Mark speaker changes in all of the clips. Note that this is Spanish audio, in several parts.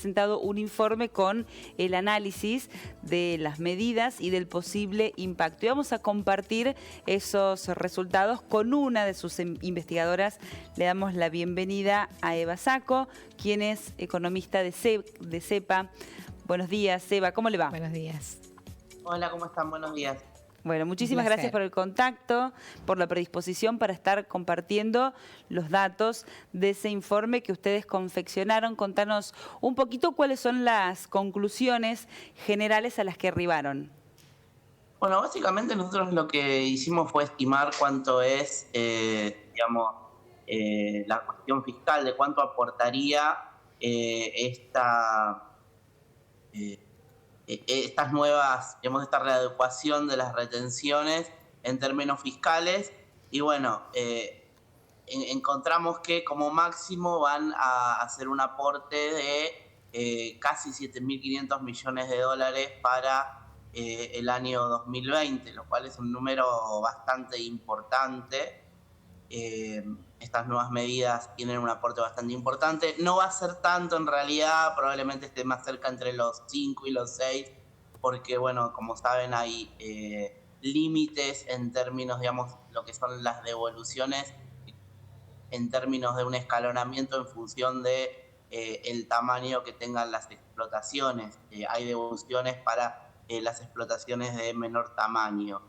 Speaker 1: presentado un informe con el análisis de las medidas y del posible impacto. Y vamos a compartir esos resultados con una de sus investigadoras. Le damos la bienvenida a Eva Sacco, quien es economista de CEPA. Buenos días, Eva, ¿cómo le va?
Speaker 2: Buenos días.
Speaker 3: Hola, ¿cómo están? Buenos días.
Speaker 1: Bueno, muchísimas gracias por el contacto, por la predisposición para estar compartiendo los datos de ese informe que ustedes confeccionaron. Contanos un poquito cuáles son las conclusiones generales a las que arribaron.
Speaker 3: Bueno, básicamente nosotros lo que hicimos fue estimar cuánto es, la cuestión fiscal, de cuánto aportaría estas nuevas, esta readecuación de las retenciones en términos fiscales. Y bueno, encontramos que como máximo van a hacer un aporte de casi 7.500 millones de dólares para el año 2020, lo cual es un número bastante importante. Estas nuevas medidas tienen un aporte bastante importante. No va a ser tanto en realidad, probablemente esté más cerca entre los 5 y los 6, porque bueno, como saben hay límites en términos, lo que son las devoluciones, en términos de un escalonamiento en función de el tamaño que tengan las explotaciones. Hay devoluciones para las explotaciones de menor tamaño.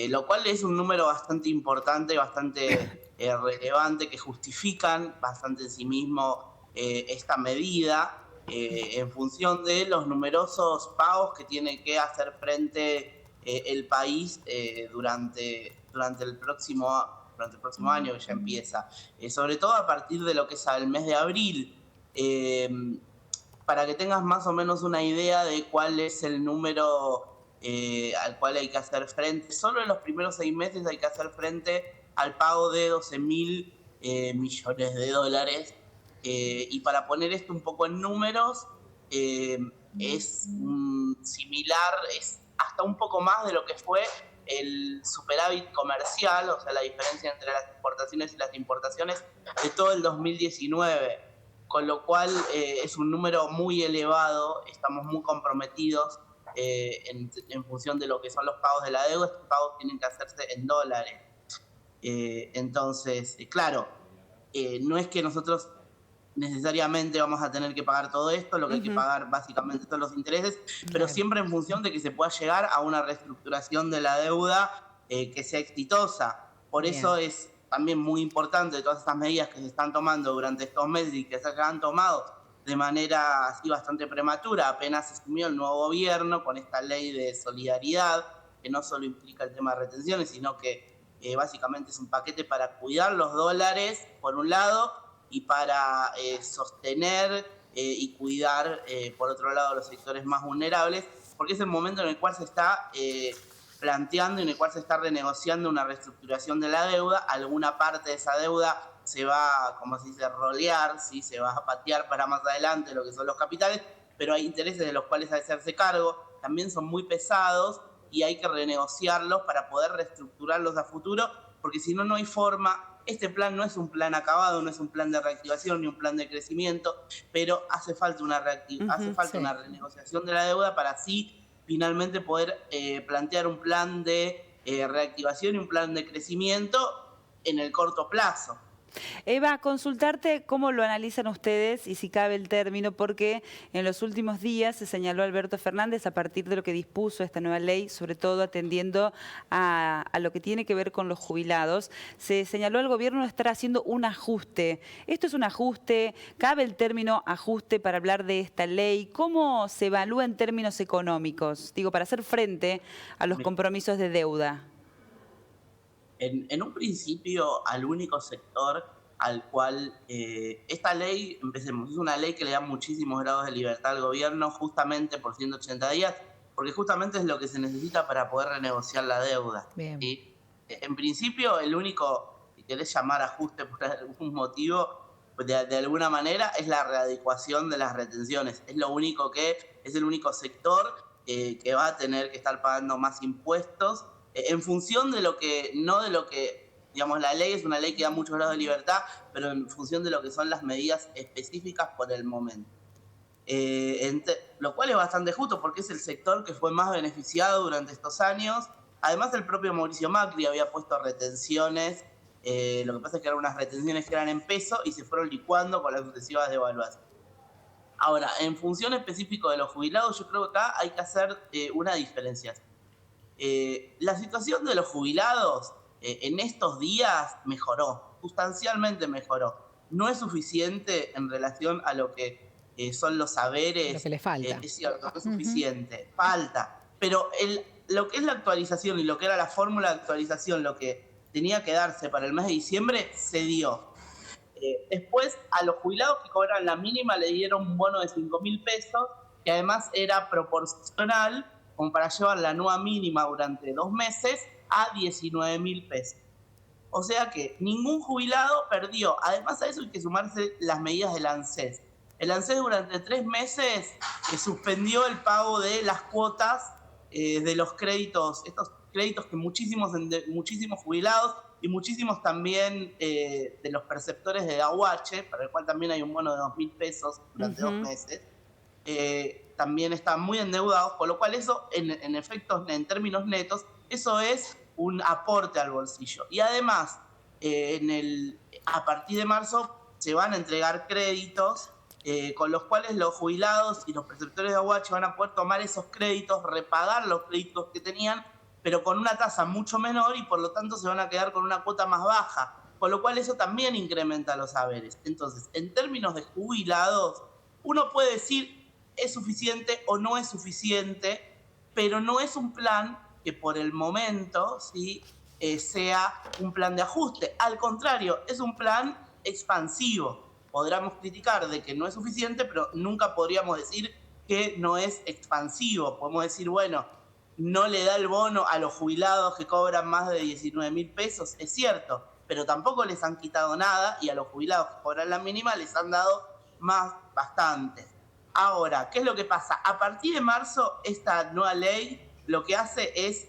Speaker 3: Lo cual es un número bastante importante, bastante relevante, que justifican bastante en sí mismo esta medida en función de los numerosos pagos que tiene que hacer frente el país durante el próximo año, que ya empieza. Sobre todo a partir de lo que es el mes de abril, para que tengas más o menos una idea de cuál es el número al cual hay que hacer frente. Solo en los primeros 6 meses hay que hacer frente al pago de 12.000 millones de dólares. Y para poner esto un poco en números, es similar, es hasta un poco más de lo que fue el superávit comercial, o sea, la diferencia entre las exportaciones y las importaciones de todo el 2019. Con lo cual es un número muy elevado, estamos muy comprometidos en función de lo que son los pagos de la deuda. Estos pagos tienen que hacerse en dólares. Entonces, claro, no es que nosotros necesariamente vamos a tener que pagar todo esto, lo que hay que pagar básicamente son los intereses, pero siempre en función de que se pueda llegar a una reestructuración de la deuda que sea exitosa. Por eso es también muy importante todas estas medidas que se están tomando durante estos meses y que se han tomado de manera así bastante prematura, apenas asumió el nuevo gobierno con esta ley de solidaridad, que no solo implica el tema de retenciones, sino que básicamente es un paquete para cuidar los dólares, por un lado, y para sostener y cuidar, por otro lado, los sectores más vulnerables, porque es el momento en el cual se está planteando y en el cual se está renegociando una reestructuración de la deuda. Alguna parte de esa deuda se va, como se dice, rolear, ¿sí? Se va a patear para más adelante lo que son los capitales, pero hay intereses de los cuales hay que hacerse cargo, también son muy pesados y hay que renegociarlos para poder reestructurarlos a futuro, porque si no, no hay forma. Este plan no es un plan acabado, no es un plan de reactivación ni un plan de crecimiento, pero hace falta una una renegociación de la deuda para así finalmente poder plantear un plan de reactivación y un plan de crecimiento en el corto plazo.
Speaker 1: Eva, consultarte cómo lo analizan ustedes y si cabe el término, porque en los últimos días se señaló a Alberto Fernández a partir de lo que dispuso esta nueva ley, sobre todo atendiendo a lo que tiene que ver con los jubilados, se señaló al gobierno de estar haciendo un ajuste. ¿Esto es un ajuste? ¿Cabe el término ajuste para hablar de esta ley? ¿Cómo se evalúa en términos económicos? Digo, para hacer frente a los compromisos de deuda.
Speaker 3: En un principio, al único sector al cual esta ley, empecemos, es una ley que le da muchísimos grados de libertad al gobierno justamente por 180 días, porque justamente es lo que se necesita para poder renegociar la deuda. ¿Sí? En principio, el único, si querés llamar ajuste por algún motivo, de alguna manera, es la readecuación de las retenciones. Es el único sector que va a tener que estar pagando más impuestos en función de la ley es una ley que da muchos grados de libertad, pero en función de lo que son las medidas específicas por el momento. lo cual es bastante justo porque es el sector que fue más beneficiado durante estos años. Además, el propio Mauricio Macri había puesto retenciones, lo que pasa es que eran unas retenciones que eran en peso y se fueron licuando con las sucesivas devaluaciones. Ahora, en función específica de los jubilados, yo creo que acá hay que hacer una diferenciación. La situación de los jubilados en estos días mejoró, sustancialmente mejoró. No es suficiente en relación a lo que son los saberes.
Speaker 2: Lo que le falta.
Speaker 3: Es cierto, no es suficiente, falta. Pero lo que es la actualización y lo que era la fórmula de actualización, lo que tenía que darse para el mes de diciembre, se dio. Después, a los jubilados que cobran la mínima le dieron un bono de 5.000 pesos, que además era proporcional, como para llevar la nueva mínima durante 2 meses a 19.000 pesos. O sea que ningún jubilado perdió. Además a eso hay que sumarse las medidas del ANSES. El ANSES durante 3 meses suspendió el pago de las cuotas de los créditos, estos créditos que muchísimos jubilados y muchísimos también de los perceptores de Aguache, para el cual también hay un bono de 2.000 pesos durante 2 meses, también están muy endeudados, con lo cual eso, en efectos, en términos netos, eso es un aporte al bolsillo. Y además, a partir de marzo se van a entregar créditos con los cuales los jubilados y los perceptores de Aguache van a poder tomar esos créditos, repagar los créditos que tenían, pero con una tasa mucho menor y por lo tanto se van a quedar con una cuota más baja, con lo cual eso también incrementa los saberes. Entonces, en términos de jubilados, uno puede decir es suficiente o no es suficiente, pero no es un plan que por el momento ¿sí? Sea un plan de ajuste. Al contrario, es un plan expansivo. Podríamos criticar de que no es suficiente, pero nunca podríamos decir que no es expansivo. Podemos decir, bueno, no le da el bono a los jubilados que cobran más de 19.000 pesos, es cierto, pero tampoco les han quitado nada y a los jubilados que cobran la mínima les han dado más bastante. Ahora, ¿qué es lo que pasa? A partir de marzo, esta nueva ley lo que hace es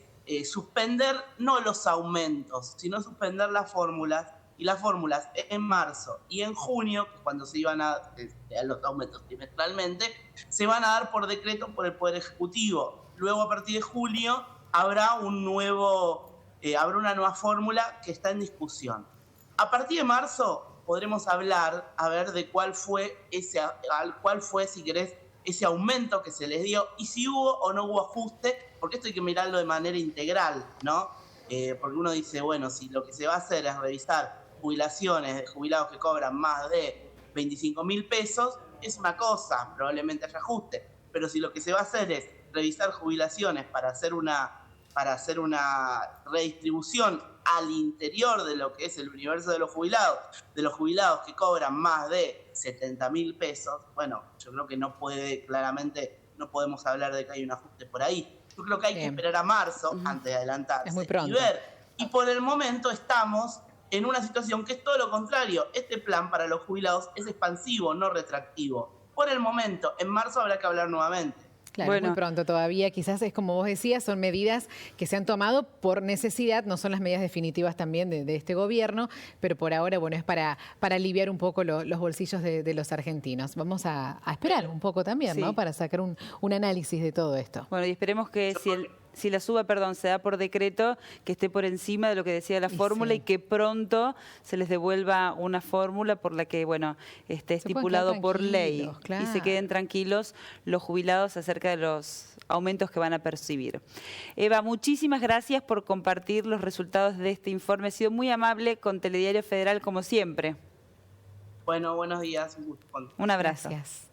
Speaker 3: suspender no los aumentos, sino suspender las fórmulas, y las fórmulas en marzo y en junio, cuando se iban a los aumentos trimestralmente, se van a dar por decreto por el Poder Ejecutivo. Luego, a partir de julio, habrá una nueva fórmula que está en discusión. A partir de marzo podremos hablar, a ver, de cuál fue, si querés, ese aumento que se les dio y si hubo o no hubo ajuste, porque esto hay que mirarlo de manera integral, ¿no? Porque uno dice, bueno, si lo que se va a hacer es revisar jubilaciones de jubilados que cobran más de 25.000 pesos, es una cosa, probablemente haya ajuste. Pero si lo que se va a hacer es revisar jubilaciones para hacer una redistribución al interior de lo que es el universo de los jubilados que cobran más de 70.000 pesos, bueno, yo creo que no podemos hablar de que hay un ajuste por ahí. Yo creo que hay que esperar a marzo antes de adelantarse.
Speaker 2: Es muy pronto.
Speaker 3: Y ver. Y por el momento estamos en una situación que es todo lo contrario. Este plan para los jubilados es expansivo, no retractivo. Por el momento, en marzo habrá que hablar nuevamente.
Speaker 2: Claro, muy pronto todavía. Quizás es como vos decías, son medidas que se han tomado por necesidad, no son las medidas definitivas también de este gobierno, pero por ahora, bueno, es para aliviar un poco los bolsillos de los argentinos. Vamos a esperar un poco también, sí, ¿no? Para sacar un análisis de todo esto.
Speaker 1: Bueno, y esperemos que si la suba, se da por decreto, que esté por encima de lo que decía la fórmula, sí, y que pronto se les devuelva una fórmula por la que, bueno, esté estipulado por ley, claro, y se queden tranquilos los jubilados acerca de los aumentos que van a percibir. Eva, muchísimas gracias por compartir los resultados de este informe. Ha sido muy amable con Telediario Federal, como siempre.
Speaker 3: Bueno, buenos días.
Speaker 1: Un abrazo.
Speaker 2: Gracias.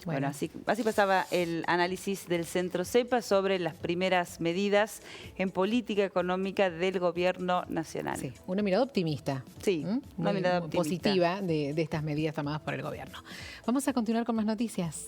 Speaker 1: Bueno, así pasaba el análisis del Centro CEPA sobre las primeras medidas en política económica del Gobierno Nacional.
Speaker 2: Sí, una mirada optimista.
Speaker 1: Sí, una mirada
Speaker 2: positiva de estas medidas tomadas por el Gobierno. Vamos a continuar con más noticias.